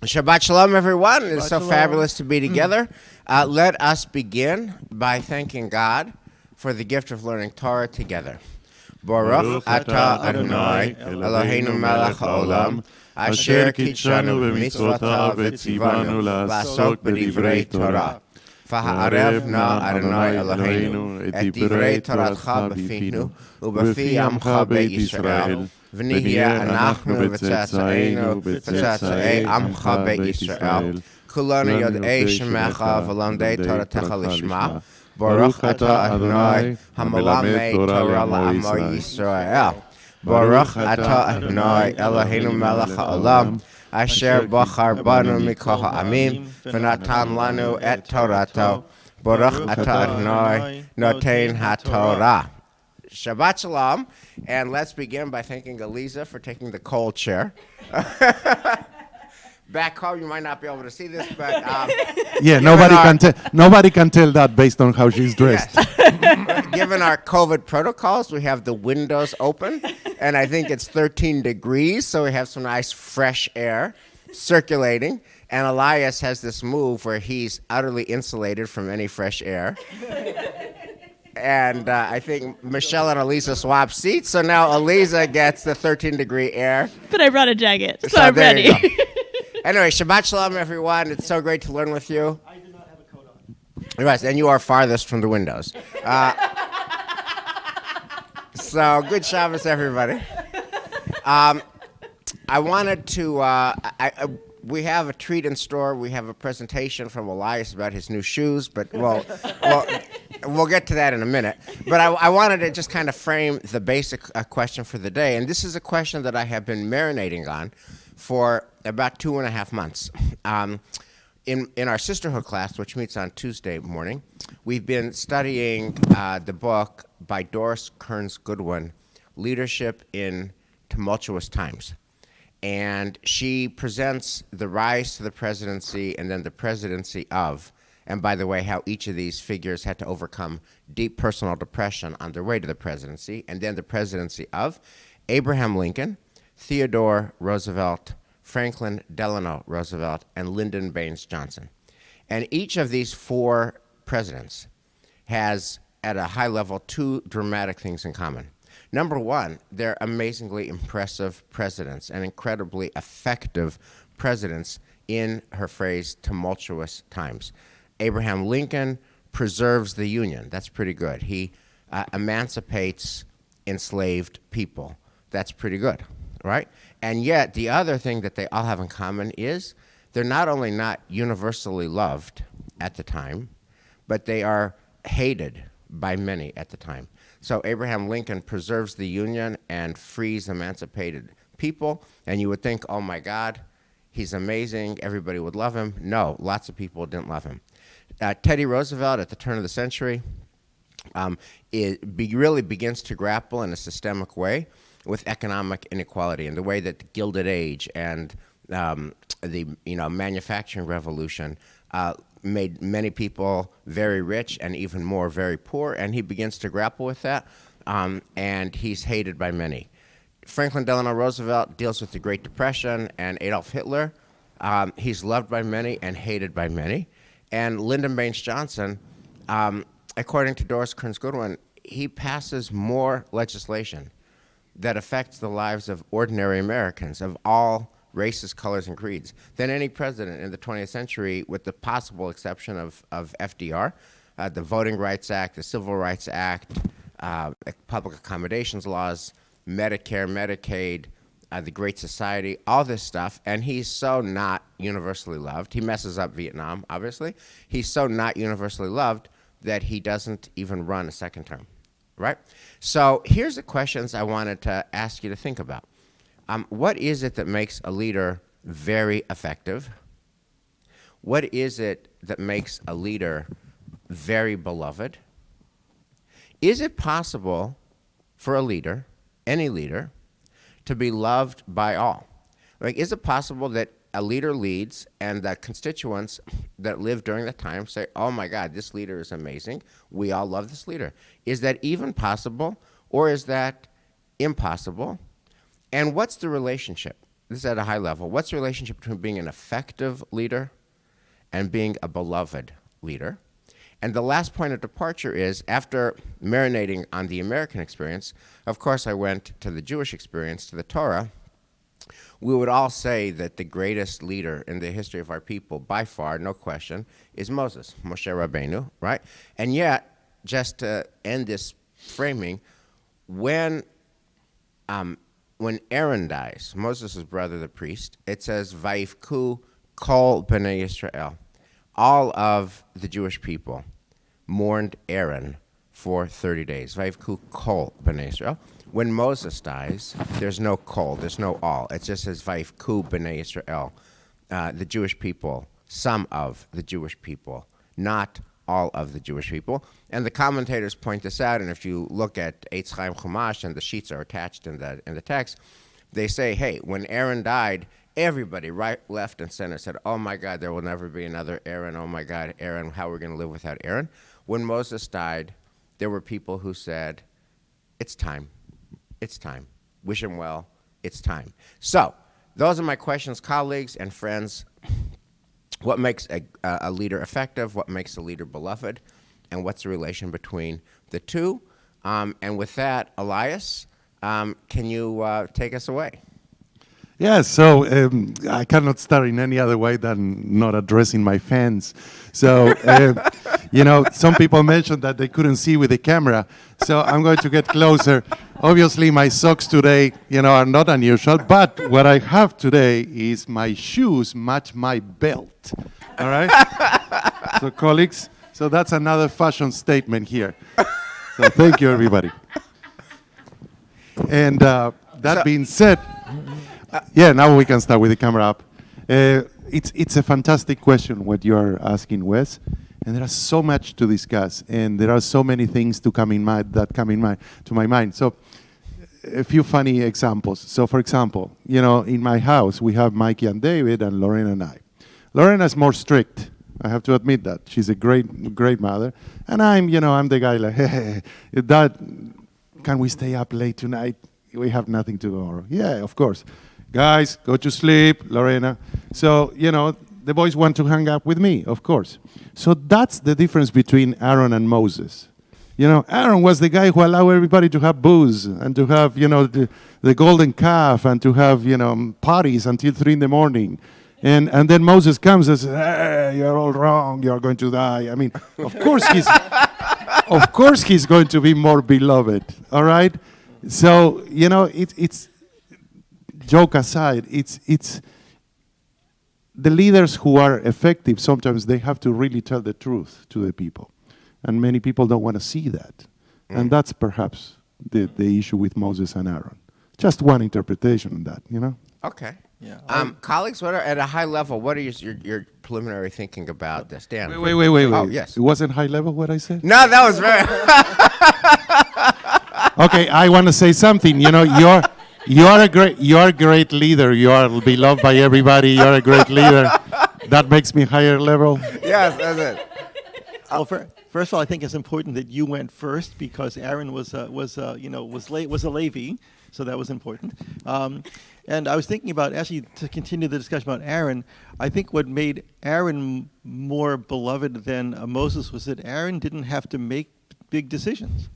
Shabbat Shalom, everyone. It's so Shalom. fabulous to be together. Let us begin by thanking God for the gift of learning Torah together. Baruch atah Adonai Eloheinu melech haolam asher kitshanu b'mitzvotav v'tzivanu la'asok b'divrei Torah. V'ha'arev na Adonai Eloheinu et divrei Toratcha b'finu u'b'fi amcha beit Yisrael. ונהיה אנחנו וצאצאינו וצאצאי עמך בישראל כולנו יודעי שמך ולומדי תורתך לשמה ברוך אתה אדוני המלמד תורה לעמו ישראל ברוך אתה אדוני אלוהינו מלך העולם אשר בחר בנו מכל העמים ונתן לנו את תורתו ברוך אתה אדוני נותן התורה. Shabbat Shalom, and let's begin by thanking Aliza for taking the cold chair. Back home, you might not be able to see this, but yeah, nobody can tell that based on how she's dressed. Yes. Given our COVID protocols, we have the windows open, and I think it's 13 degrees, so we have some nice fresh air circulating. And Elias has this move where he's utterly insulated from any fresh air. And I think Michelle and Aliza swapped seats, so now Aliza gets the 13-degree air. But I brought a jacket, so I'm ready. Anyway, Shabbat Shalom, everyone. It's so great to learn with you. I do not have a coat on. Right, and you are farthest from the windows. So good Shabbos, everybody. I wanted to... we have a treat in store. We have a presentation from Elias about his new shoes, but we'll get to that in a minute. But I wanted to just kind of frame the basic question for the day, and this is a question that I have been marinating on for about 2.5 months. In our sisterhood class, which meets on Tuesday morning, we've been studying the book by Doris Kearns Goodwin, Leadership in Tumultuous Times. And she presents the rise to the presidency and then the presidency of, and by the way, how each of these figures had to overcome deep personal depression on their way to the presidency, and then the presidency of Abraham Lincoln, Theodore Roosevelt, Franklin Delano Roosevelt, and Lyndon Baines Johnson. And each of these 4 presidents has, at a high level, 2 dramatic things in common. Number one, they're amazingly impressive presidents and incredibly effective presidents in, her phrase, tumultuous times. Abraham Lincoln preserves the Union. That's pretty good. He emancipates enslaved people. That's pretty good, right? And yet, the other thing that they all have in common is they're not only not universally loved at the time, but they are hated by many at the time. So Abraham Lincoln preserves the Union and frees emancipated people, and you would think, oh my God, he's amazing, everybody would love him. No, lots of people didn't love him. Teddy Roosevelt at the turn of the century really begins to grapple in a systemic way with economic inequality and the way that the Gilded Age and the manufacturing revolution made many people very rich and even more very poor, and he begins to grapple with that, and he's hated by many. Franklin Delano Roosevelt deals with the Great Depression and Adolf Hitler. He's loved by many and hated by many. And Lyndon Baines Johnson, according to Doris Kearns Goodwin, he passes more legislation that affects the lives of ordinary Americans of all races, colors, and creeds than any president in the 20th century, with the possible exception of FDR, the Voting Rights Act, the Civil Rights Act, public accommodations laws, Medicare, Medicaid, the Great Society, all this stuff. And he's so not universally loved. He messes up Vietnam, obviously. He's so not universally loved that he doesn't even run a second term, right? So here's the questions I wanted to ask you to think about. What is it that makes a leader very effective? What is it that makes a leader very beloved? Is it possible for a leader, any leader, to be loved by all? Like, is it possible that a leader leads and the constituents that live during that time say, oh my God, this leader is amazing, we all love this leader? Is that even possible, or is that impossible? And what's the relationship this is at a high level. What's the relationship between being an effective leader and being a beloved leader? And the last point of departure is, after marinating on the American experience, of course I went to the Jewish experience, to the Torah. We would all say that the greatest leader in the history of our people, by far, no question, is Moses, Moshe Rabbeinu, right? And yet, just to end this framing, when Aaron dies, Moses' brother, the priest, it says, Vayifku kol b'nei Yisrael. All of the Jewish people mourned Aaron for 30 days. Vayivku kol b'nei Yisrael. When Moses dies, there's no kol, there's no all. It just says Vayivku b'nei Yisrael. The Jewish people, some of the Jewish people, not all of the Jewish people. And the commentators point this out, and if you look at Eitz Chaim Chumash, and the sheets are attached in the text, they say, hey, when Aaron died, everybody, right, left, and center said, oh my God, there will never be another Aaron. Oh my God, Aaron, how are we going to live without Aaron? When Moses died, there were people who said, it's time. It's time. Wish him well. It's time. So those are my questions, colleagues and friends. What makes a leader effective? What makes a leader beloved? And what's the relation between the two? And with that, Elias, can you take us away? Yeah, so I cannot start in any other way than not addressing my fans. So, some people mentioned that they couldn't see with the camera, so I'm going to get closer. Obviously, my socks today, are not unusual, but what I have today is my shoes match my belt, all right? So, colleagues, so that's another fashion statement here. So thank you, everybody. And that being said, yeah, now we can start with the camera up. It's a fantastic question what you are asking, Wes, and there is so much to discuss, and there are so many things to come to my mind. So, a few funny examples. So, for example, in my house we have Mikey and David, and Lorena and I. Lorena is more strict. I have to admit that she's a great mother, and I'm the guy like, hey, Dad, can we stay up late tonight? We have nothing to do tomorrow. Yeah, of course. Guys, go to sleep, Lorena. So, the boys want to hang out with me, of course. So that's the difference between Aaron and Moses. Aaron was the guy who allowed everybody to have booze and to have, the golden calf and to have, parties until 3 a.m. And then Moses comes and says, hey, you're all wrong, you're going to die. I mean, of course he's going to be more beloved, all right? So, it's joke aside, it's the leaders who are effective, sometimes they have to really tell the truth to the people. And many people don't want to see that. And that's perhaps the issue with Moses and Aaron. Just one interpretation on that, Okay. Yeah. Colleagues, at a high level, what are your preliminary thinking about this? Dan? Wait. Oh, yes. It wasn't high level what I said? No, that was very... Okay, I want to say something. You're a great leader. You are beloved by everybody. You're a great leader. That makes me higher level. Yes, that's it. Well, first of all, I think it's important that you went first because Aaron was a Levi, so that was important. And I was thinking about, actually, to continue the discussion about Aaron, I think what made Aaron more beloved than Moses was that Aaron didn't have to make big decisions.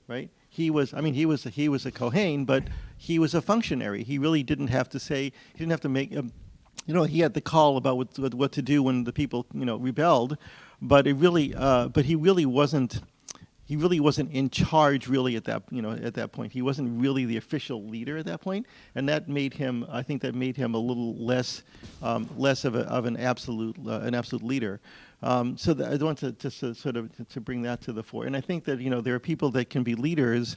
Right? He was a Kohen, but he was a functionary. He really didn't have to say, he didn't have to make, he had the call about what to do when the people, rebelled, but he really wasn't in charge really at that point. He wasn't really the official leader at that point, and that made him, I think that made him a little less of an absolute leader. So I want to bring that to the fore. And I think that, there are people that can be leaders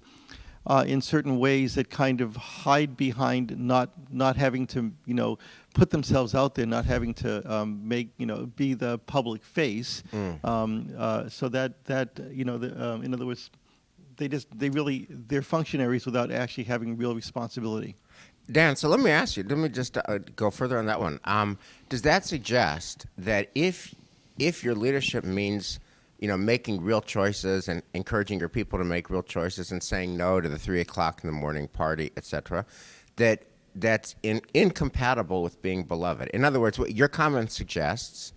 in certain ways that kind of hide behind not having to, put themselves out there, not having to be the public face. So in other words, they're functionaries without actually having real responsibility. Dan, so let me ask you, let me just go further on that one. Does that suggest that if your leadership means, making real choices and encouraging your people to make real choices and saying no to the 3 o'clock in the morning party, etc., that that's incompatible with being beloved. In other words, what your comment suggests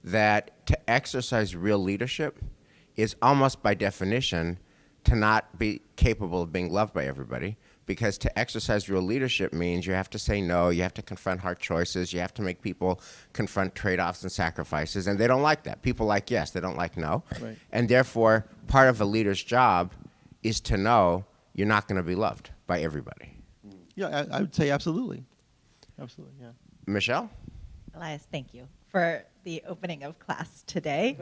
that to exercise real leadership is almost by definition to not be capable of being loved by everybody, because to exercise real leadership means you have to say no, you have to confront hard choices, you have to make people confront trade-offs and sacrifices, and they don't like that. People like yes, they don't like no. Right. And therefore, part of a leader's job is to know you're not going to be loved by everybody. Yeah, I would say absolutely. Absolutely, yeah. Michelle? Elias, thank you for the opening of class today.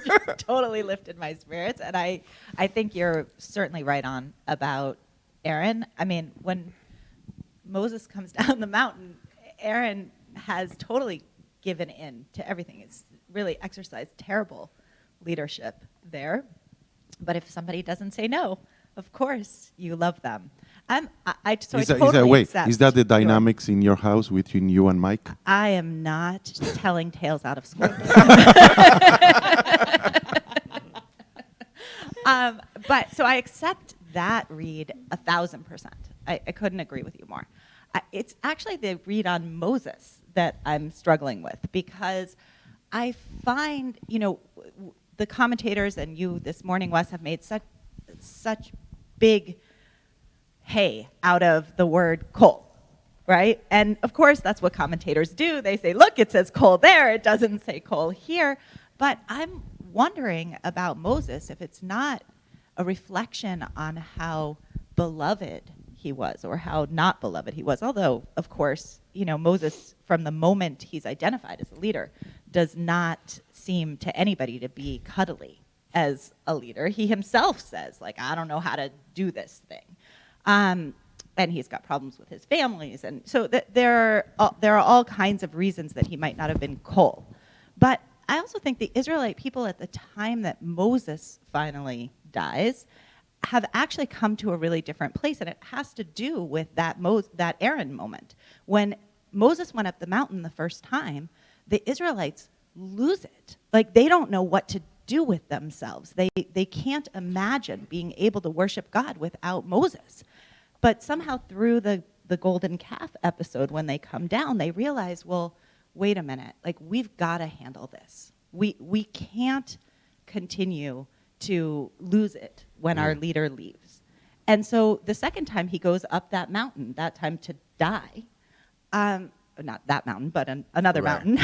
You totally lifted my spirits, and I think you're certainly right on about Aaron. I mean, when Moses comes down the mountain, Aaron has totally given in to everything. It's really exercised terrible leadership there. But if somebody doesn't say no, of course you love them. I totally accept. Is that the dynamics in your house between you and Mike? I am not telling tales out of school. But so I accept that read 1,000%. I couldn't agree with you more. It's actually the read on Moses that I'm struggling with, because I find, the commentators and you this morning, Wes, have made such big hay out of the word kol, right? And of course, that's what commentators do. They say, look, it says kol there, it doesn't say kol here. But I'm wondering about Moses, if it's not a reflection on how beloved he was or how not beloved he was. Although, of course, Moses, from the moment he's identified as a leader, does not seem to anybody to be cuddly as a leader. He himself says, I don't know how to do this thing. And he's got problems with his families. And so there are all kinds of reasons that he might not have been kol. But I also think the Israelite people at the time that Moses finally dies have actually come to a really different place, and it has to do with that Aaron moment. When Moses went up the mountain the first time, the Israelites lose it. They don't know what to do with themselves. They can't imagine being able to worship God without Moses. But somehow through the golden calf episode, when they come down, they realize, well, wait a minute, we've got to handle this. We can't continue to lose it when our leader leaves. And so the second time he goes up that mountain, that time to die, not that mountain, but another mountain,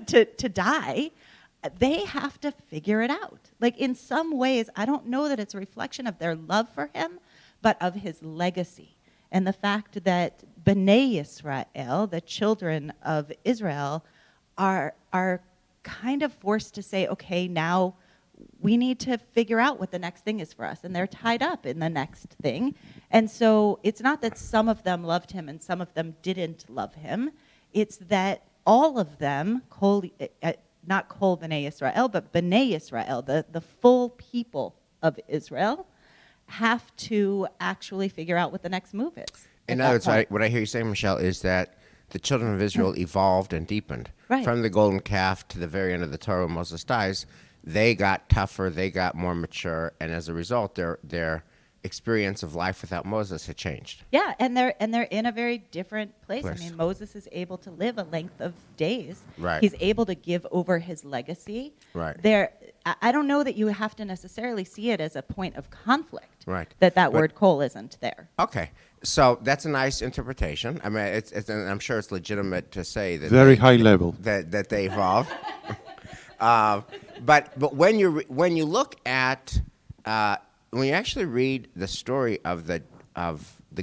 to die, they have to figure it out. In some ways, I don't know that it's a reflection of their love for him, but of his legacy. And the fact that B'nai Yisrael, the children of Israel, are kind of forced to say, okay, now we need to figure out what the next thing is for us. And they're tied up in the next thing. And so it's not that some of them loved him and some of them didn't love him. It's that all of them, not Kol B'nai Yisrael, but B'nai Yisrael, the full people of Israel, have to actually figure out what the next move is. In other words, what I hear you saying, Michelle, is that the children of Israel evolved and deepened. Right. From the golden calf to the very end of the Torah when Moses dies, they got tougher, they got more mature, and as a result, their experience of life without Moses had changed. Yeah, and they're in a very different place. I mean, Moses is able to live a length of days. Right. He's able to give over his legacy. Right. I don't know that you have to necessarily see it as a point of conflict. Right. That word kol isn't there. Okay, so that's a nice interpretation. I mean, and I'm sure it's legitimate to say that Very high level. that they evolved. But when you look at when you actually read the story of the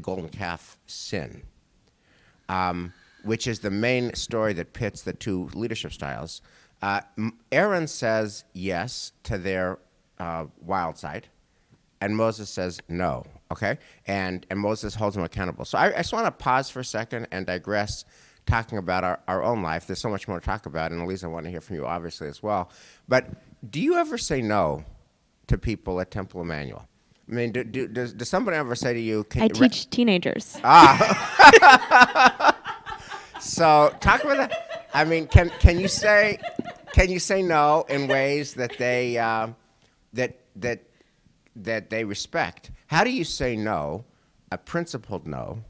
golden calf sin, which is the main story that pits the two leadership styles, Aaron says yes to their wild side, and Moses says no. Okay, and Moses holds him accountable. So I just want to pause for a second and digress, talking about our own life. There's so much more to talk about, and Elise, I want to hear from you obviously as well. But do you ever say no to people at Temple Emmanuel? I mean, does somebody ever say to you? I teach teenagers. So talk about that. I mean, can you say no in ways that they that they respect? How do you say no, a principled no,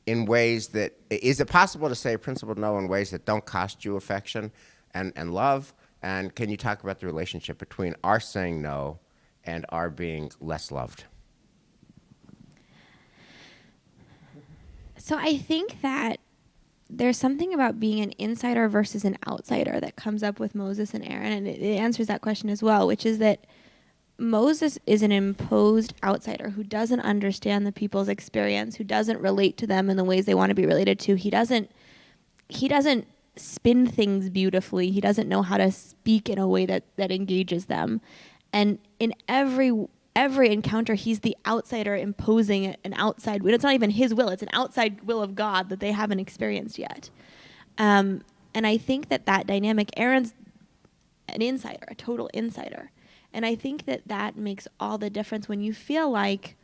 in ways that, is it possible to say principled no in ways that don't cost you affection and love? And can you talk about the relationship between our saying no and our being less loved? So I think that there's something about being an insider versus an outsider that comes up with Moses and Aaron, and it answers that question as well, which is that Moses is an imposed outsider who doesn't understand the people's experience, who doesn't relate to them in the ways they want to be related to. He doesn't spin things beautifully. He doesn't know how to speak in a way that engages them. And in every encounter, he's the outsider imposing an outside will. It's not even his will. It's an outside will of God that they haven't experienced yet. And I think that dynamic, Aaron's an insider, a total insider. And I think that makes all the difference when you feel like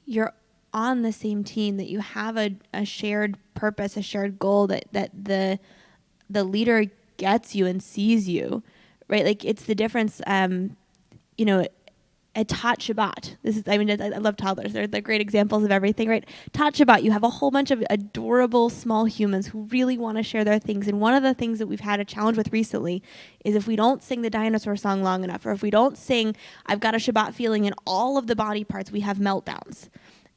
you're on the same team, that you have a shared purpose, a shared goal, that the leader gets you and sees you, right? Like, it's the difference, at Tot Shabbat. I love toddlers. They're great examples of everything, right? Tot Shabbat, you have a whole bunch of adorable small humans who really want to share their things. And one of the things that we've had a challenge with recently is if we don't sing the dinosaur song long enough, or if we don't sing I've got a Shabbat feeling in all of the body parts, we have meltdowns.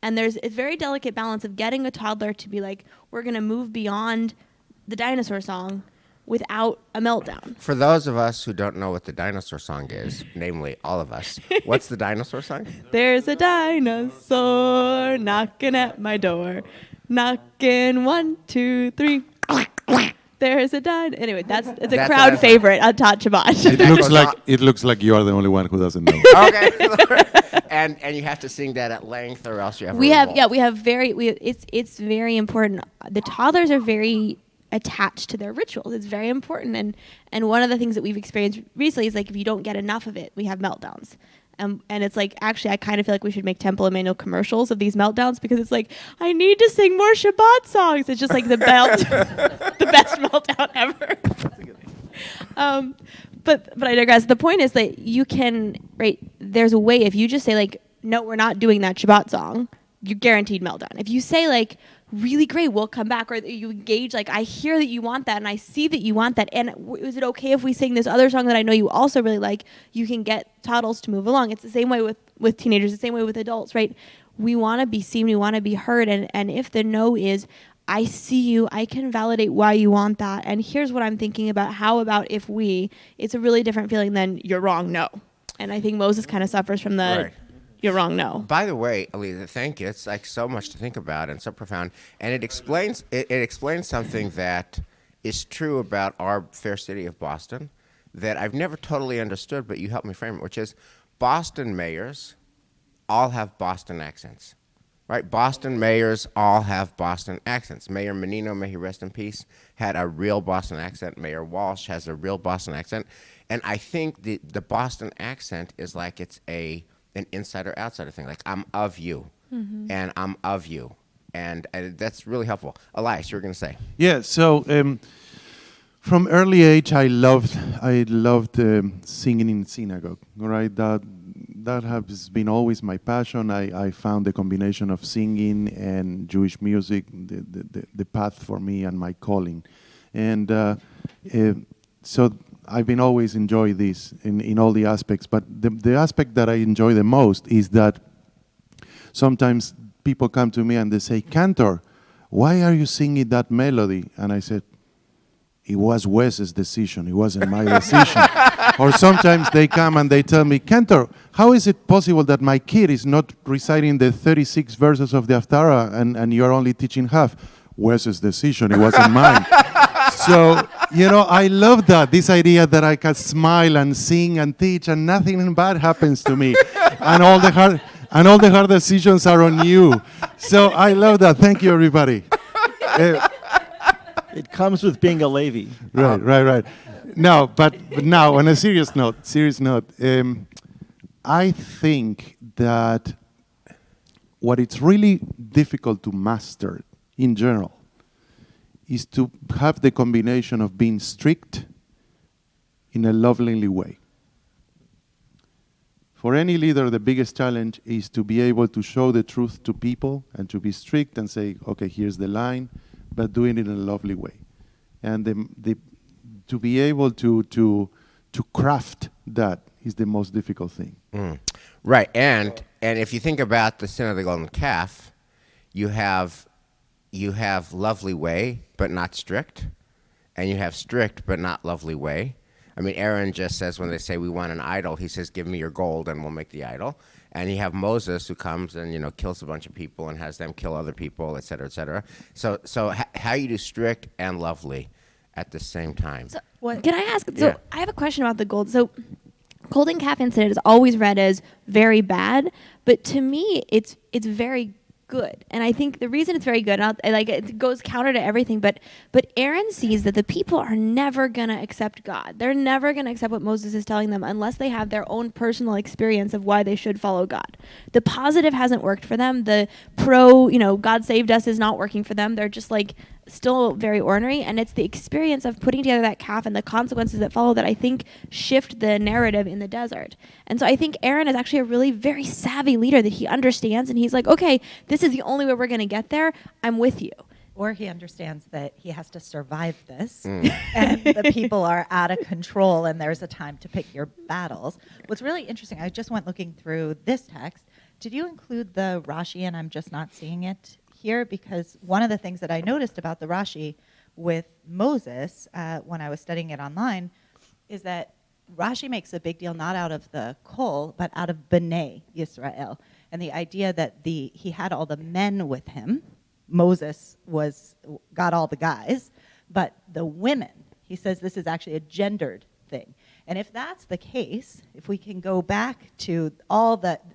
And there's a very delicate balance of getting a toddler to be like, we're going to move beyond the dinosaur song without a meltdown. For those of us who don't know what the dinosaur song is, namely all of us, what's the dinosaur song? There's a dinosaur knocking at my door. Knocking 1, 2, 3. There's a dinosaur. Anyway, it's a crowd favorite on Tot Shabbat. It looks like you are the only one who doesn't know. Okay. and you have to sing that at length, or else you have. It's very important. The toddlers are very attached to their rituals. It's very important, and one of the things that we've experienced recently is like if you don't get enough of it, we have meltdowns. And it's like, actually, I kind of feel like we should make Temple Emmanuel commercials of these meltdowns, because it's like, I need to sing more Shabbat songs. It's just like the best meltdown ever. But I digress. The point is that you can, right, there's a way, if you just say like, no, we're not doing that Shabbat song, you're guaranteed meltdown. If you say like, really great, we'll come back, or you engage, like, I hear that you want that, and I see that you want that, and is it okay if we sing this other song that I know you also really like? You can get toddlers to move along. It's the same way with teenagers, the same way with adults, right? We want to be seen, we want to be heard, and if the no is, I see you, I can validate why you want that, and here's what I'm thinking about, how about if it's a really different feeling than you're wrong, no. And I think Moses kind of suffers from the... Right. You're wrong, no. By the way, Alisa, thank you. It's like so much to think about and so profound. And it explains something that is true about our fair city of Boston that I've never totally understood, but you helped me frame it, which is Boston mayors all have Boston accents, right? Boston mayors all have Boston accents. Mayor Menino, may he rest in peace, had a real Boston accent. Mayor Walsh has a real Boston accent. And I think the Boston accent is like it's an insider-outsider thing. Like, I'm of you, and I'm of you. And that's really helpful. Elias, you were going to say. Yeah, so from early age, I loved singing in synagogue, right? That has been always my passion. I found the combination of singing and Jewish music, the path for me and my calling. And so I've been always enjoy this in all the aspects, but the aspect that I enjoy the most is that sometimes people come to me and they say, Cantor, why are you singing that melody? And I said, it was Wes's decision, it wasn't my decision. Or sometimes they come and they tell me, Cantor, how is it possible that my kid is not reciting the 36 verses of the Haftarah and you're only teaching half? Wes's decision, it wasn't mine. So, I love that, this idea that I can smile and sing and teach and nothing bad happens to me. And all the hard decisions are on you. So I love that. Thank you, everybody. It comes with being a Levi. Right. No, but now, on a serious note, I think that what it's really difficult to master in general is to have the combination of being strict in a lovingly way. For any leader, the biggest challenge is to be able to show the truth to people and to be strict and say, okay, here's the line, but doing it in a lovely way. And to be able to craft that is the most difficult thing. Right, and if you think about the sin of the golden calf, you have lovely way but not strict, and you have strict but not lovely way. I mean, Aaron just says when they say we want an idol, he says, give me your gold and we'll make the idol. And you have Moses who comes and, kills a bunch of people and has them kill other people, et cetera, et cetera. So how you do strict and lovely at the same time? So, can I ask? So I have a question about the gold. So golden calf incident is always read as very bad, but to me, it's very good. And I think the reason it's very good, it goes counter to everything, but Aaron sees that the people are never going to accept God. They're never going to accept what Moses is telling them unless they have their own personal experience of why they should follow God. The positive hasn't worked for them. The God saved us is not working for them. They're just still very ornery, and it's the experience of putting together that calf and the consequences that follow that I think shift the narrative in the desert. And so I think Aaron is actually a really very savvy leader that he understands, and he's like, okay, this is the only way we're going to get there. I'm with you. Or he understands that he has to survive this, and the people are out of control, and there's a time to pick your battles. What's really interesting, I just went looking through this text. Did you include the Rashi, and I'm just not seeing it here? Because one of the things that I noticed about the Rashi with Moses when I was studying it online is that Rashi makes a big deal not out of the kol, but out of B'nai Yisrael, and the idea that he had all the men with him. Moses got all the guys, but the women, he says this is actually a gendered thing. And if that's the case, if we can go back to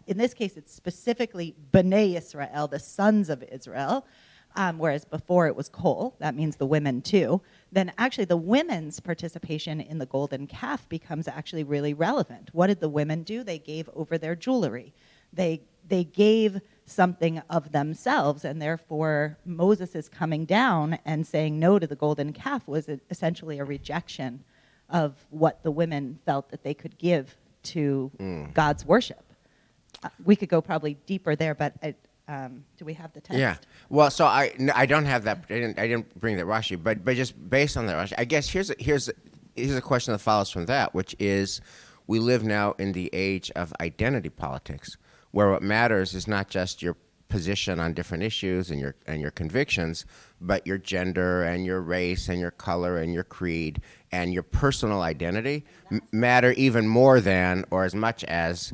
in this case it's specifically B'nai Israel, the sons of Israel, whereas before it was kol, that means the women too, then actually the women's participation in the golden calf becomes actually really relevant. What did the women do? They gave over their jewelry. They gave something of themselves, and therefore Moses is coming down and saying no to the golden calf was essentially a rejection of what the women felt that they could give to God's worship. We could go probably deeper there, but do we have the text? Yeah. Well, so I don't have that. I didn't bring that Rashi, but just based on that Rashi, I guess here's a question that follows from that, which is we live now in the age of identity politics, where what matters is not just your position on different issues and your convictions, but your gender and your race and your color and your creed and your personal identity matter even more than, or as much as,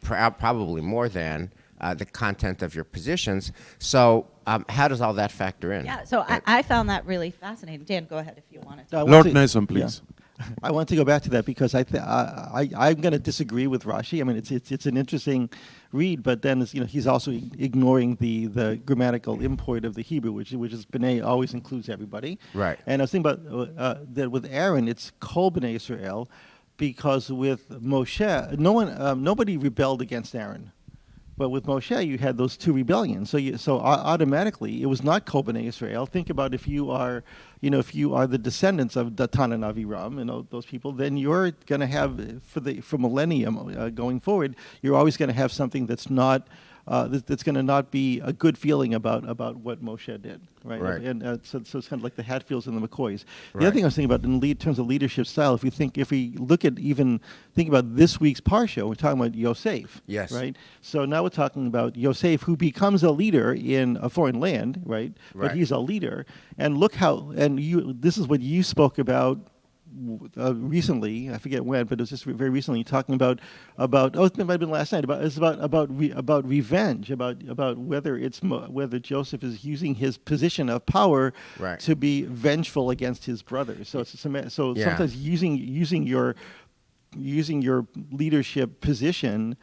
probably more than, the content of your positions. So how does all that factor in? Yeah, so I found that really fascinating. Dan, go ahead if you wanted to. Lord Nelson, please. Yeah. I want to go back to that because I'm going to disagree with Rashi. I mean, it's an interesting read, but then he's also ignoring the grammatical import of the Hebrew, which is B'nai always includes everybody. Right. And I was thinking about that with Aaron, it's Kol B'nai Israel, because with Moshe, nobody rebelled against Aaron. But with Moshe, you had those two rebellions. So automatically, it was not Kol B'nai Israel. Think about if you are the descendants of Datan and Aviram, those people, then you're going to have for millennium going forward, you're always going to have something that's not that's going to not be a good feeling about what Moshe did, right? Right. And so it's kind of like the Hatfields and the McCoys. The Right. other thing I was thinking about in terms of leadership style, if we think about this week's Parsha, we're talking about Yosef, Yes. right? So now we're talking about Yosef, who becomes a leader in a foreign land, right? Right. But he's a leader, and look how this is what you spoke about recently. I forget when, but it was just very recently talking about it might have been last night. About revenge, about whether Joseph is using his position of power Right. to be vengeful against his brothers. So Yeah. sometimes using your leadership position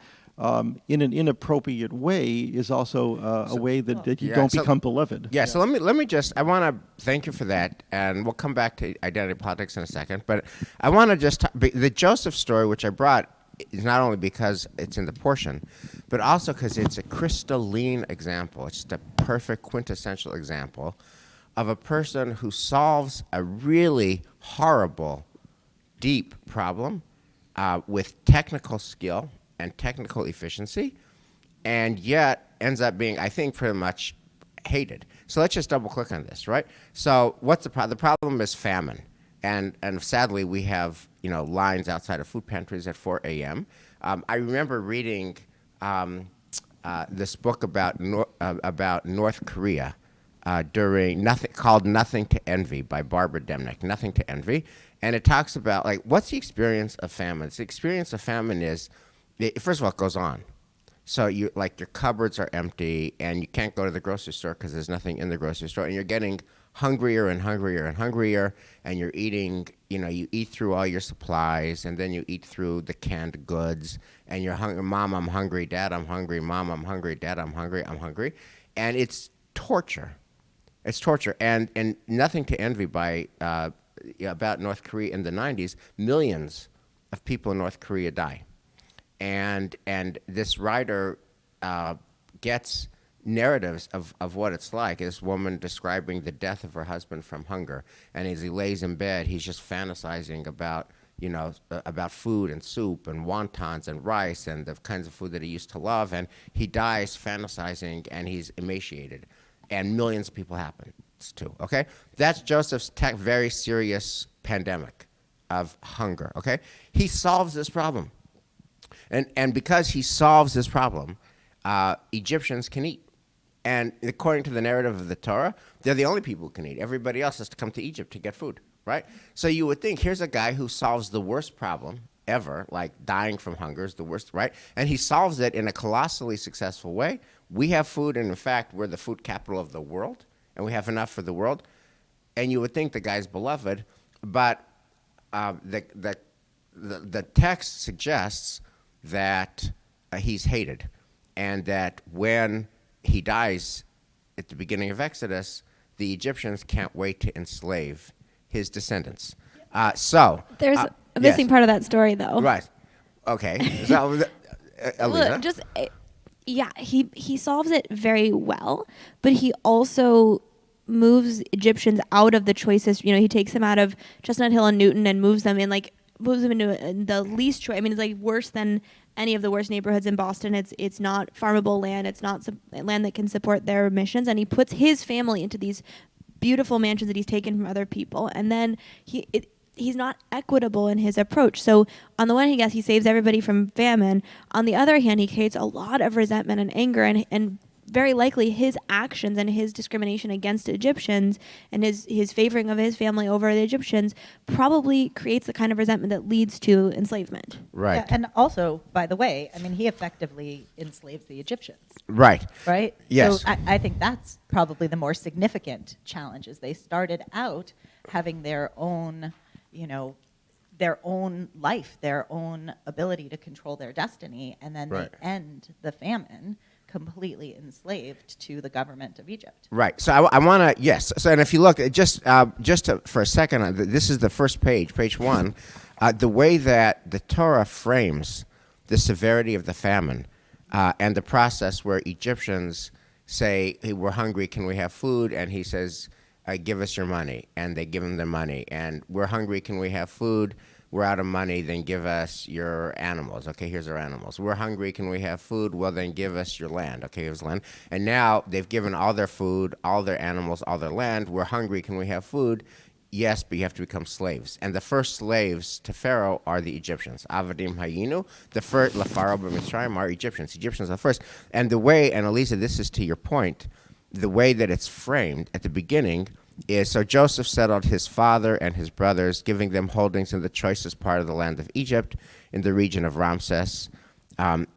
in an inappropriate way is also a way that you don't become beloved. Yeah, so let me just, I want to thank you for that, and we'll come back to identity politics in a second, but I want to just, the Joseph story, which I brought, is not only because it's in the portion, but also because it's a crystalline example. It's just a perfect quintessential example of a person who solves a really horrible, deep problem with technical skill and technical efficiency, and yet ends up being, I think, pretty much hated. So let's just double click on this, right? So what's the problem? The problem is famine. And sadly, we have lines outside of food pantries at 4 a.m. I remember reading this book about North Korea during called Nothing to Envy by Barbara Demnick, Nothing to Envy. And it talks about, like, what's the experience of famine? The experience of famine is, first of all, it goes on. So your cupboards are empty and you can't go to the grocery store because there's nothing in the grocery store, and you're getting hungrier and hungrier and hungrier, and you're eating, you eat through all your supplies, and then you eat through the canned goods, and you're hungry. Mom, I'm hungry. Dad, I'm hungry. Mom, I'm hungry. Dad, I'm hungry. I'm hungry. And it's torture. It's torture. And Nothing to Envy by about North Korea in the 90s, millions of people in North Korea die. And this writer gets narratives of what it's like. This woman describing the death of her husband from hunger, and as he lays in bed, he's just fantasizing about about food and soup and wontons and rice and the kinds of food that he used to love, and he dies fantasizing, and he's emaciated, and millions of people happen too. Okay, that's Joseph's very serious pandemic of hunger. Okay, he solves this problem. And because he solves this problem, Egyptians can eat. And according to the narrative of the Torah, they're the only people who can eat. Everybody else has to come to Egypt to get food, right? So you would think, here's a guy who solves the worst problem ever, like dying from hunger is the worst, right? And he solves it in a colossally successful way. We have food, and in fact, we're the food capital of the world, and we have enough for the world. And you would think the guy's beloved, but the text suggests that he's hated, and that when he dies at the beginning of Exodus, the Egyptians can't wait to enslave his descendants. There's a missing part of that story, though. Right. Okay. So, Aliza? He solves it very well, but he also moves Egyptians out of the choices. He takes them out of Chestnut Hill and Newton and moves them into the least choice. I mean, it's like worse than any of the worst neighborhoods in Boston. It's not farmable land. It's not land that can support their missions. And he puts his family into these beautiful mansions that he's taken from other people. And then he's not equitable in his approach. So on the one hand, yes, he saves everybody from famine. On the other hand, he creates a lot of resentment and anger, and very likely his actions and his discrimination against Egyptians and his favoring of his family over the Egyptians probably creates the kind of resentment that leads to enslavement. Right. Yeah, and also, by the way, I mean, he effectively enslaves the Egyptians. Right. Right? Yes. So I think that's probably the more significant challenge, is they started out having their own, their own life, their own ability to control their destiny, and then Right. they end the famine completely enslaved to the government of Egypt. Right. So I want to, yes. So, and if you look, for a second, this is the first page, page 1, the way that the Torah frames the severity of the famine and the process where Egyptians say, hey, we're hungry, can we have food? And he says, give us your money. And they give him their money. And we're hungry, can we have food? We're out of money, then give us your animals. Okay, here's our animals. We're hungry, can we have food? Well, then give us your land. Okay, here's land. And now they've given all their food, all their animals, all their land. We're hungry, can we have food? Yes, but you have to become slaves. And the first slaves to Pharaoh are the Egyptians. Avadim Hayinu, the first, Lafaro b'Mitzrayim are Egyptians. Egyptians are first. And the way, and Elisa, this is to your point, the way that it's framed at the beginning is, so Joseph settled his father and his brothers, giving them holdings in the choicest part of the land of Egypt, in the region of Ramses.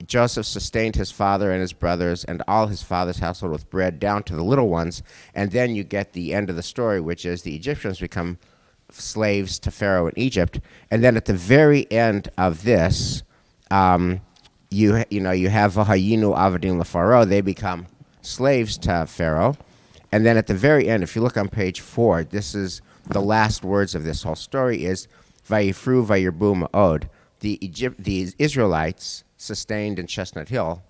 Joseph sustained his father and his brothers and all his father's household with bread, down to the little ones. And then you get the end of the story, which is the Egyptians become slaves to Pharaoh in Egypt. And then at the very end of this, you have Vahayinu Avadim LaPharaoh. They become slaves to Pharaoh. And then at the very end, if you look on page 4, this is the last words of this whole story is Vayifru Vayirbu Ma'od. The Israelites sustained in Chestnut Hill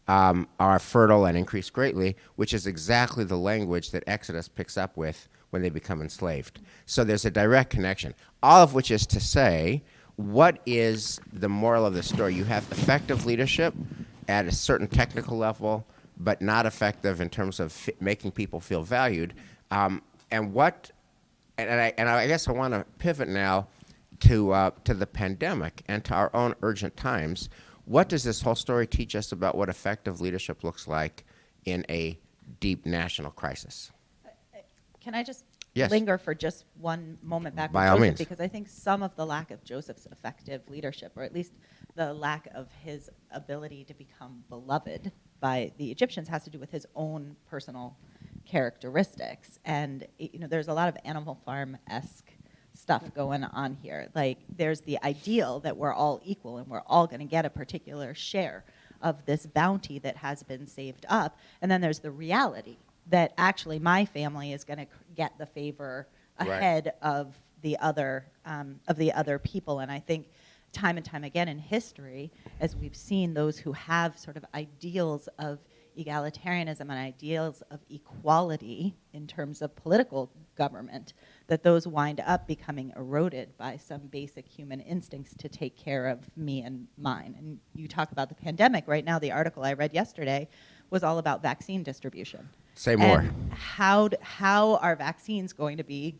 are fertile and increase greatly, which is exactly the language that Exodus picks up with when they become enslaved. So there's a direct connection, all of which is to say, what is the moral of the story? You have effective leadership at a certain technical level, but not effective in terms of making people feel valued. And I guess I want to pivot now to the pandemic and to our own urgent times. What does this whole story teach us about what effective leadership looks like in a deep national crisis? Can I just Yes. linger for just one moment back By with all Joseph? means. Because I think some of the lack of Joseph's effective leadership, or at least the lack of his ability to become beloved by the Egyptians, has to do with his own personal characteristics. And there's a lot of Animal Farm-esque stuff going on here. Like, there's the ideal that we're all equal and we're all going to get a particular share of this bounty that has been saved up. And then there's the reality that actually my family is going to get the favor ahead of the other people. And I think time and time again in history, as we've seen those who have sort of ideals of egalitarianism and ideals of equality in terms of political government, that those wind up becoming eroded by some basic human instincts to take care of me and mine. And you talk about the pandemic. Right now, the article I read yesterday was all about vaccine distribution. Say more. And how are vaccines going to be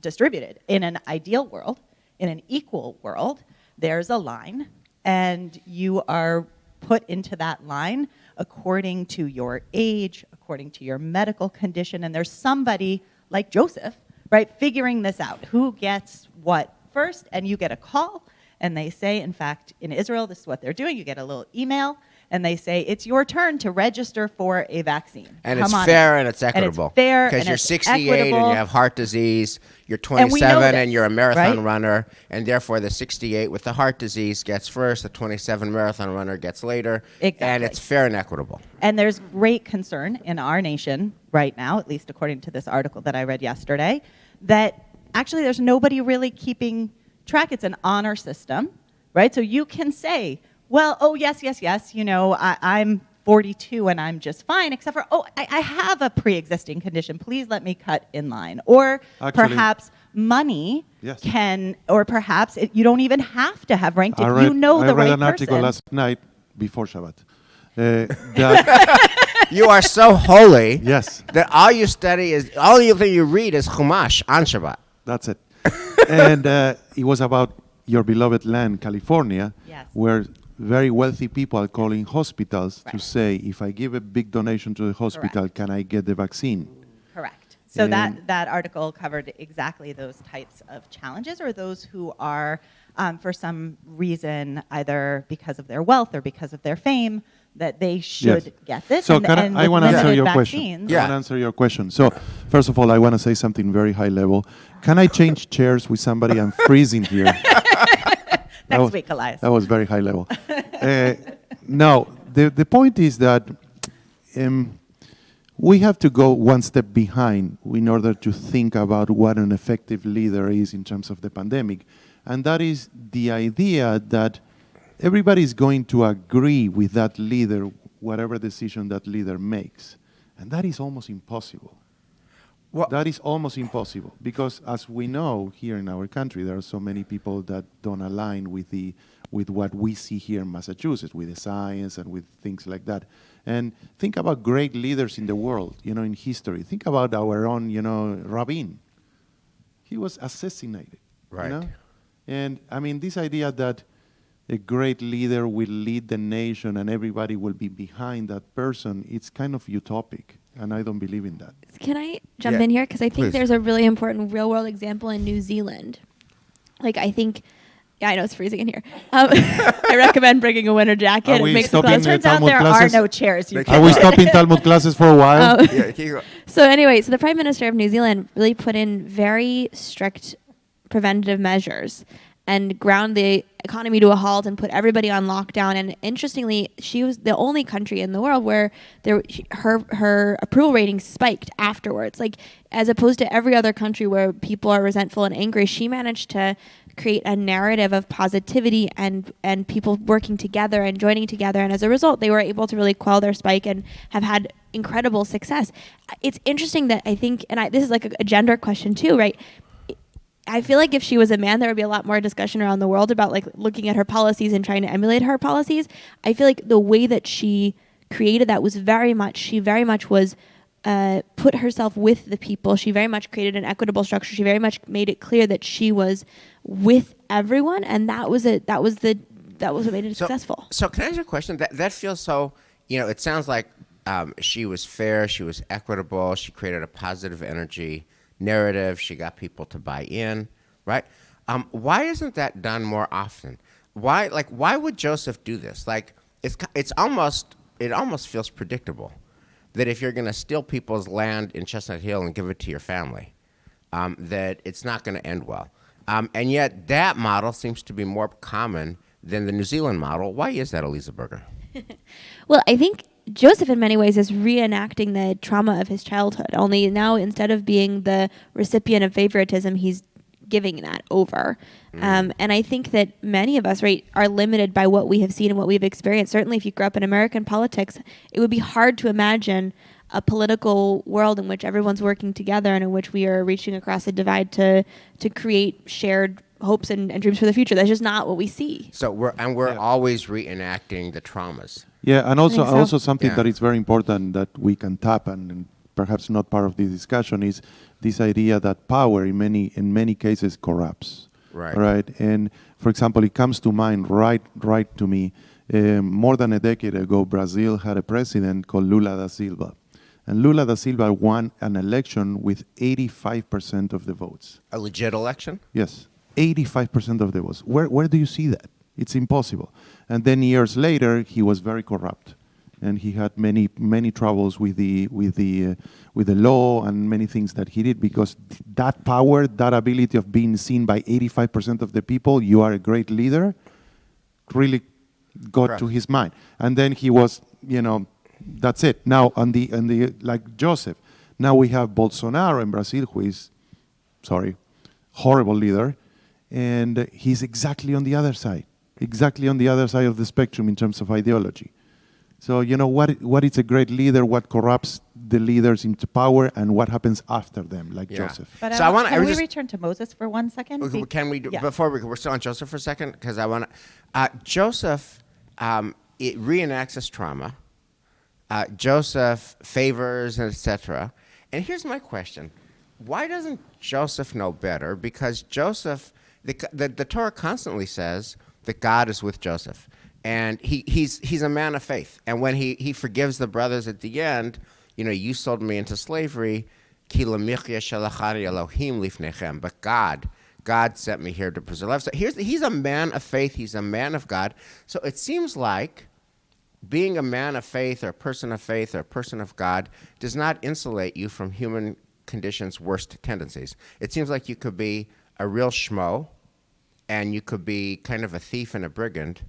distributed? In an ideal world, in an equal world, there's a line, and you are put into that line according to your age, according to your medical condition, and there's somebody like Joseph, right, figuring this out. Who gets what first? And you get a call, and they say, in fact, in Israel, this is what they're doing. You get a little email, and they say, it's your turn to register for a vaccine. And Come it's on fair in. and it's equitable. And it's fair because and you're it's 68 equitable. and you have heart disease. You're And we know 27 this, and you're a marathon right? runner, and therefore the 68 with the heart disease gets first. The 27 marathon runner gets later. Exactly. And it's fair and equitable. And there's great concern in our nation right now, at least according to this article that I read yesterday, that actually there's nobody really keeping track. It's an honor system, right? So you can say, well, oh, yes, I'm 42 and I'm just fine, except for, I have a pre-existing condition. Please let me cut in line. Or Actually, perhaps money yes. can, or perhaps you don't even have to have ranked if I you know the read right an article person. last night before Shabbat. That You are so holy yes, that all you study is, all you thing you read is Chumash on Shabbat. that's it. And it was about your beloved land, California, Yes. where very wealthy people are calling hospitals to Right. say, if I give a big donation to the hospital, Correct. can I get the vaccine? Correct. So And- that article covered exactly those types of challenges, or those who are, for some reason, either because of their wealth or because of their fame, that they should Yes. get this. So and, can and I with want to answer limited your question. vaccines- I Yeah. want to answer your question. So, first of all, I want to say something very high level. Can I change chairs with somebody? I'm freezing here. Next week, Elias. That was very high level. No, the point is that we have to go one step behind in order to think about what an effective leader is in terms of the pandemic. And that is the idea that everybody is going to agree with that leader, whatever decision that leader makes. And that is almost impossible. Well, That is almost impossible because, as we know here in our country, there are so many people that don't align with what we see here in Massachusetts, with the science and with things like that. And think about great leaders in the world, in history. Think about our own, Rabin. He was assassinated. Right. And I mean, this idea that a great leader will lead the nation and everybody will be behind that person, it's kind of utopic. And I don't believe in that. Can I jump Yeah, in here? Because I think please. there's a really important real world example in New Zealand. Like, I think, I know it's freezing in here. I recommend bringing a winter jacket. Are It we makes the stopping class. the Turns out Talmud there classes? are no chairs. You Are Are can we stopping Talmud classes for a while? Yeah, keep going. So anyway, so the Prime Minister of New Zealand really put in very strict preventative measures and ground the economy to a halt and put everybody on lockdown. And interestingly, she was the only country in the world where her approval rating spiked afterwards. Like, as opposed to every other country where people are resentful and angry, she managed to create a narrative of positivity and people working together and joining together. And as a result, they were able to really quell their spike and have had incredible success. It's interesting that I think, and this is like a gender question too, right? I feel like if she was a man, there would be a lot more discussion around the world about like looking at her policies and trying to emulate her policies. I feel like the way that she created that was she very much was put herself with the people. She very much created an equitable structure. She very much made it clear that she was with everyone, and that was what made it successful. So can I ask you a question? That feels so. It sounds like she was fair. She was equitable. She created a positive energy narrative. She got people to buy in, right? Why isn't that done more often? Why would Joseph do this? Like, it almost feels predictable that if you're going to steal people's land in Chestnut Hill and give it to your family, that it's not going to end well. And yet that model seems to be more common than the New Zealand model. Why is that, Elisa Berger? Well, I think Joseph in many ways is reenacting the trauma of his childhood, only now instead of being the recipient of favoritism, he's giving that over. And I think that many of us, right, are limited by what we have seen and what we've experienced. Certainly if you grew up in American politics, it would be hard to imagine a political world in which everyone's working together and in which we are reaching across a divide to create shared hopes and dreams for the future. That's just not what we see. So we're always reenacting the traumas. Yeah, and also think so. something Yeah. that is very important that we can tap and perhaps not part of this discussion is this idea that power in many cases corrupts. Right. Right. And for example, it comes to mind right to me. More than a decade ago, Brazil had a president called Lula da Silva, and Lula da Silva won an election with 85% of the votes. A legit election? Yes, 85% of the votes. Where do you see that? It's impossible. And then years later, he was very corrupt, and he had many troubles with the law and many things that he did, because that power, that ability of being seen by 85% of the people, you are a great leader, really got Correct. to his mind. And then he was, that's it. Now on the like Joseph, now we have Bolsonaro in Brazil, who is, horrible leader, and he's exactly on the other side of the spectrum in terms of ideology. So what is a great leader, what corrupts the leaders into power, and what happens after them, like Yeah. Joseph. But So I wanna- can I we just- return to Moses for 1 second? Can we do, Yeah. we're still on Joseph for a second? Because I want to, Joseph, it reenacts his trauma. Joseph favors, etc. And here's my question. Why doesn't Joseph know better? Because Joseph, the Torah constantly says that God is with Joseph. And he's a man of faith. And when he forgives the brothers at the end, you sold me into slavery, ki lamichya shalachani Elohim lifnechem. But God sent me here to preserve life. So he's a man of faith. He's a man of God. So it seems like being a man of faith or a person of faith or a person of God does not insulate you from human conditions' worst tendencies. It seems like you could be a real schmo, and you could be kind of a thief and a brigand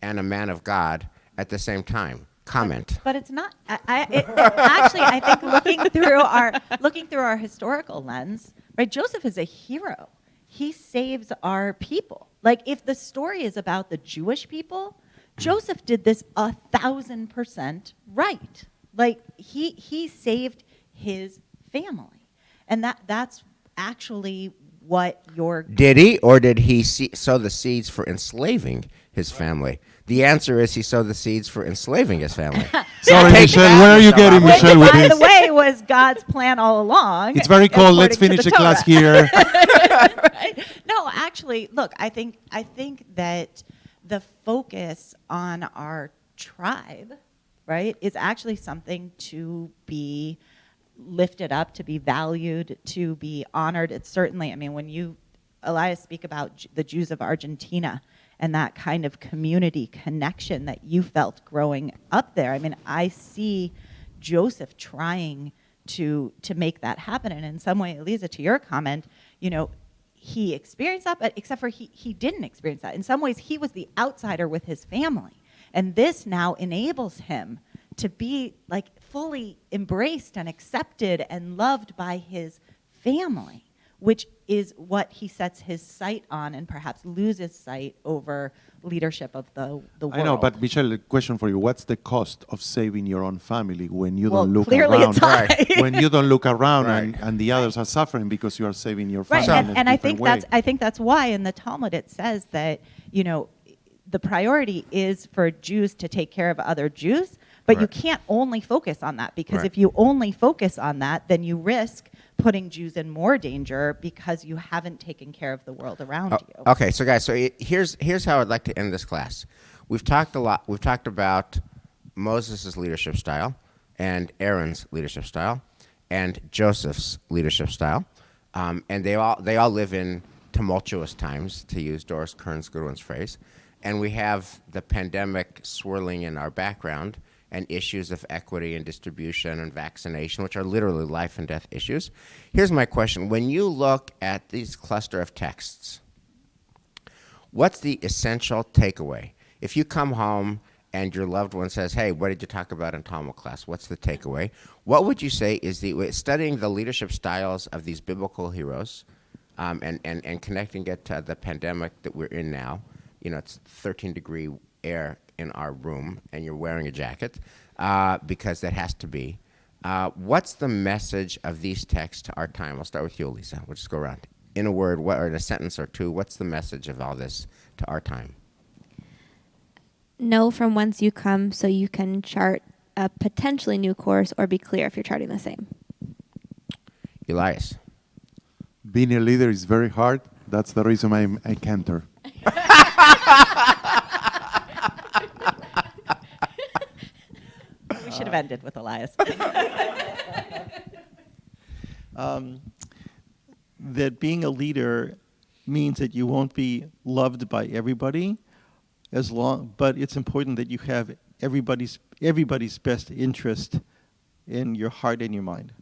and a man of God at the same time. Comment. But it's not. Actually, I think looking through our historical lens, right? Joseph is a hero. He saves our people. Like, if the story is about the Jewish people, Joseph did this 1,000% right. Like, he saved his family, and that's actually what you're. Did he, or did he sow the seeds for enslaving his family? The answer is he sowed the seeds for enslaving his family. Sorry, Michelle, where are you getting Which, Michelle with by this? the way, was God's plan all along. It's very cold. Let's according to finish the Torah. class here. Right? No, actually, look, I think that the focus on our tribe, right, is actually something to be lifted up, to be valued, to be honored. It's certainly, when you, Elias, speak about the Jews of Argentina and that kind of community connection that you felt growing up there. I see Joseph trying to make that happen. And in some way, Elisa, to your comment, he experienced that, but except for he didn't experience that. In some ways, he was the outsider with his family. And this now enables him to be like fully embraced and accepted and loved by his family, which is what he sets his sight on and perhaps loses sight over leadership of the world. I know, but Michelle, a question for you. What's the cost of saving your own family when you Well, don't look clearly around? it's high. When you don't look around Right. and the others are suffering because you are saving your Right, family in a and I different think way. I think that's why in the Talmud it says that, you know, the priority is for Jews to take care of other Jews, but you Right. can't only focus on that, because Right. if you only focus on that, then you risk putting Jews in more danger because you haven't taken care of the world around you. Okay, so guys, here's how I'd like to end this class. We've talked a lot. We've talked about Moses' leadership style, and Aaron's leadership style, and Joseph's leadership style, and they all live in tumultuous times, to use Doris Kearns Goodwin's phrase, and we have the pandemic swirling in our background, and issues of equity and distribution and vaccination, which are literally life and death issues. Here's my question. When you look at these cluster of texts, what's the essential takeaway? If you come home and your loved one says, hey, what did you talk about in Talmud class? What's the takeaway? What would you say is studying the leadership styles of these biblical heroes, and connecting it to the pandemic that we're in now? You know, it's 13-degree air in our room, and you're wearing a jacket, because that has to be. What's the message of these texts to our time? I'll start with you, Lisa. We'll just go around. In a word, or in a sentence or two, what's the message of all this to our time? Know from whence you come so you can chart a potentially new course, or be clear if you're charting the same. Elias. Being a leader is very hard. That's the reason I'm a cantor. We should have ended with Elias. That being a leader means that you won't be loved by everybody, but it's important that you have everybody's best interest in your heart and your mind.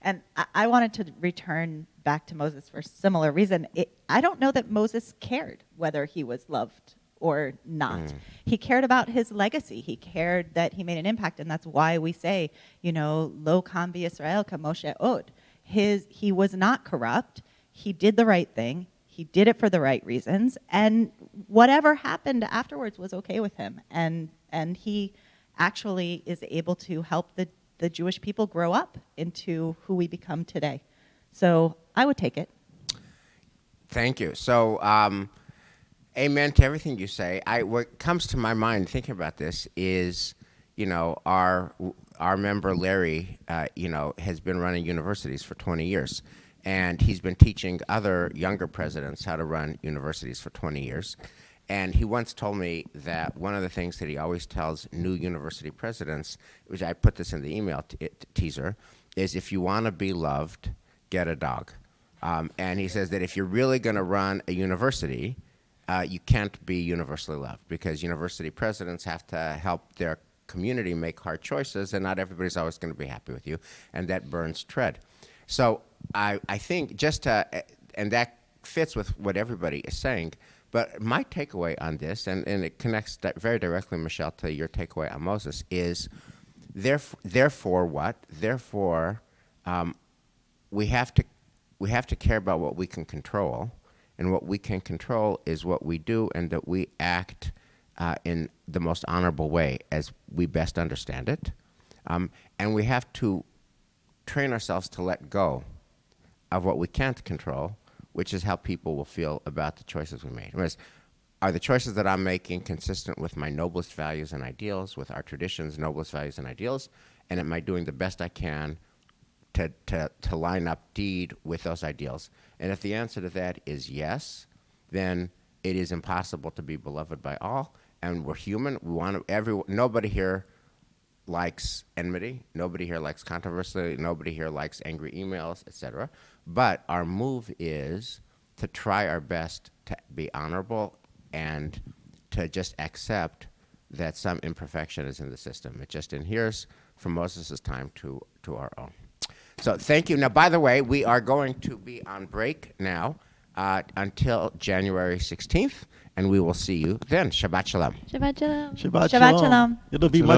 And I wanted to return back to Moses for a similar reason. I don't know that Moses cared whether he was loved or not. He cared about his legacy. He cared that he made an impact, and that's why we say, Lo kan b'Yisrael ka Moshe od. He was not corrupt. He did the right thing. He did it for the right reasons, and whatever happened afterwards was okay with him. And he actually is able to help the Jewish people grow up into who we become today. So I would take it. Thank you. So, amen to everything you say. What comes to my mind thinking about this is, our member Larry, has been running universities for 20 years, and he's been teaching other younger presidents how to run universities for 20 years. And he once told me that one of the things that he always tells new university presidents, which I put this in the email teaser, is if you want to be loved, get a dog. And he says that if you're really going to run a university, you can't be universally loved, because university presidents have to help their community make hard choices, and not everybody's always going to be happy with you, and that burns tread. So I think and that fits with what everybody is saying, but my takeaway on this, and it connects very directly, Michelle, to your takeaway on Moses, is therefore what? Therefore, we have to care about what we can control, and what we can control is what we do, and that we act in the most honorable way as we best understand it. And we have to train ourselves to let go of what we can't control, which is how people will feel about the choices we made. Are the choices that I'm making consistent with my noblest values and ideals, with our tradition's noblest values and ideals? And am I doing the best I can to line up deed with those ideals? And if the answer to that is yes, then it is impossible to be beloved by all. And we're human. Nobody here likes enmity. Nobody here likes controversy. Nobody here likes angry emails, etc. But our move is to try our best to be honorable and to just accept that some imperfection is in the system. It just adheres from Moses' time to our own. So thank you. Now, by the way, we are going to be on break now until January 16th, and we will see you then. Shabbat Shalom. Shabbat shalom. Shabbat Shabbat shalom. It'll be Shalom. much